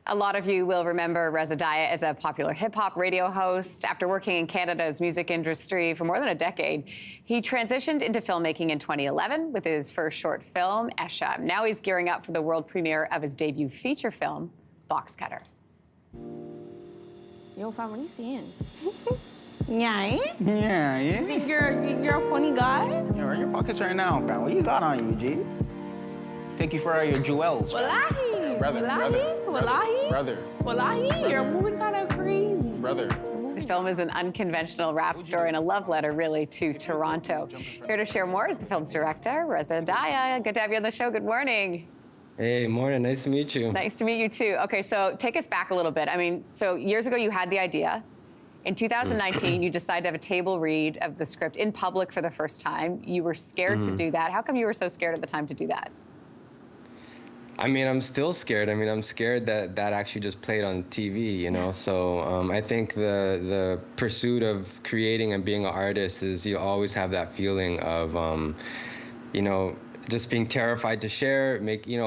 A lot of you will remember Reza Dahya as a popular hip-hop radio host. After working in Canada's music industry for more than a decade, he transitioned into filmmaking in 2011 with his first short film, Esha. Now he's gearing up for the world premiere of his debut feature film, Boxcutter. Yo, fam, what are you seeing? Yeah, Yeah. You think you're a funny guy? You're in your pockets right now, fam. What you got on you, G? Thank you for all your jewels. Wallahi. Brother. Wallahi, you're moving kind of crazy. Brother. The film is an unconventional rap story and a love letter, really, to Toronto. Here to share more is the film's director, Reza Dahya. Good to have you on the show. Good morning. Hey, morning. Nice to meet you. Nice to meet you, too. Okay, so take us back a little bit. I mean, so years ago, you had the idea. In 2019, you decided to have a table read of the script in public for the first time. You were scared to do that. How come you were so scared at the time to do that? I mean, I'm still scared. I mean, I'm scared that that actually just played on TV, you know? So I think the pursuit of creating and being an artist is you always have that feeling of, you know, just being terrified to share,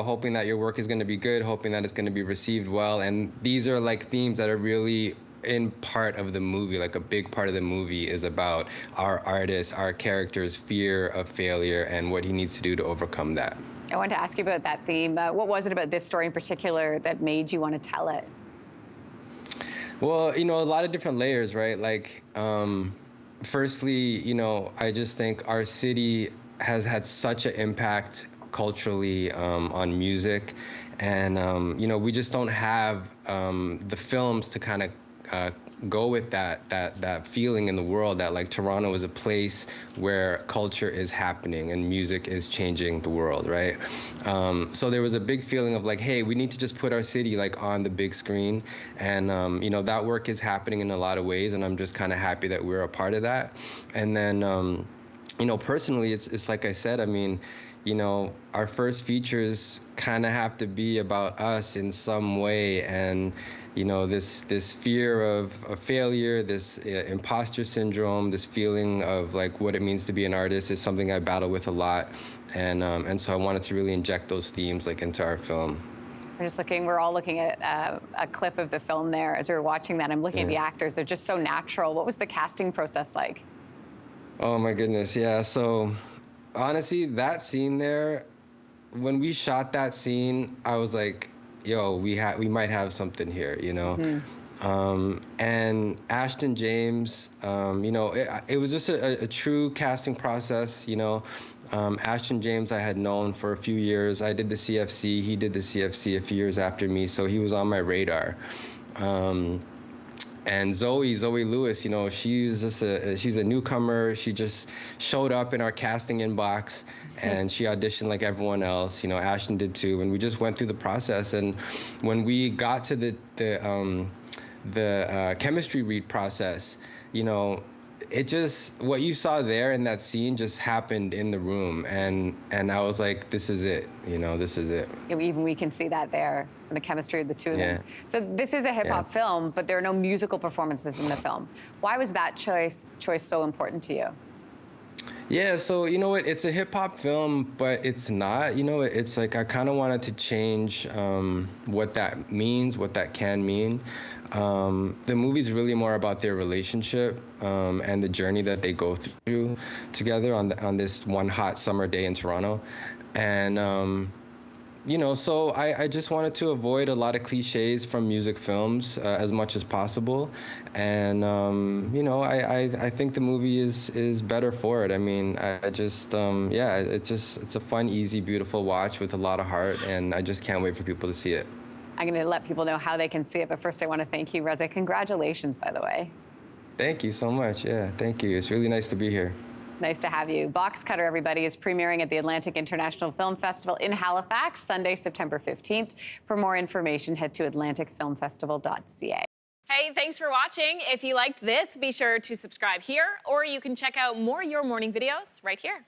hoping that your work is going to be good, hoping that it's going to be received well. And these are like themes that are really in part of the movie. Like a big part of the movie is about our artist, our character's fear of failure and what he needs to do to overcome that. I wanted to ask you about that theme. What was it about this story in particular that made you want to tell it? Well, you know, a lot of different layers, right? Like, firstly, you know, I just think our city has had such an impact culturally on music. And, you know, we just don't have the films to kind of go with that feeling in the world that like Toronto is a place where culture is happening and music is changing the world, right? So there was a big feeling of like, hey, we need to just put our city like on the big screen, and you know, that work is happening in a lot of ways, and I'm just kind of happy that we're a part of that. And then you know, personally, it's like I said, I mean, you know, our first features kind of have to be about us in some way, and you know, this fear of failure, this imposter syndrome, this feeling of like what it means to be an artist is something I battle with a lot, and so I wanted to really inject those themes like into our film. We're all looking at a clip of the film there as we were watching that. I'm looking at the actors; they're just so natural. What was the casting process like? Oh my goodness, yeah. So honestly, that scene there, when we shot that scene, I was like, yo, we might have something here, you know? And Ashton James, you know, it was just a true casting process, you know? Ashton James I had known for a few years. I did the CFC, he did the CFC a few years after me, so he was on my radar. And Zoe Lewis, you know, she's a newcomer. She just showed up in our casting inbox, and she auditioned like everyone else. You know, Ashton did too, and we just went through the process. And when we got to the chemistry read process, you know, it just, what you saw there in that scene just happened in the room, and I was like, this is it, you know, this is it. Even we can see that there, the chemistry of the two of them. So this is a hip-hop film, but there are no musical performances in the film. Why was that choice so important to you? Yeah, so you know what, it's a hip-hop film, but it's not, you know, it's like I kind of wanted to change what that means, what that can mean. The movie's really more about their relationship and the journey that they go through together on this one hot summer day in Toronto. And you know, so I just wanted to avoid a lot of cliches from music films as much as possible. And you know, I think the movie is better for it. I mean, I just yeah, it's a fun, easy, beautiful watch with a lot of heart, and I just can't wait for people to see it. I'm going to let people know how they can see it, but first I want to thank you, Reza. Congratulations, by the way. Thank you so much. Yeah, thank you. It's really nice to be here. Nice to have you. Boxcutter, everybody, is premiering at the Atlantic International Film Festival in Halifax, Sunday, September 15th. For more information, head to atlanticfilmfestival.ca. Hey, thanks for watching. If you liked this, be sure to subscribe here, or you can check out more Your Morning videos right here.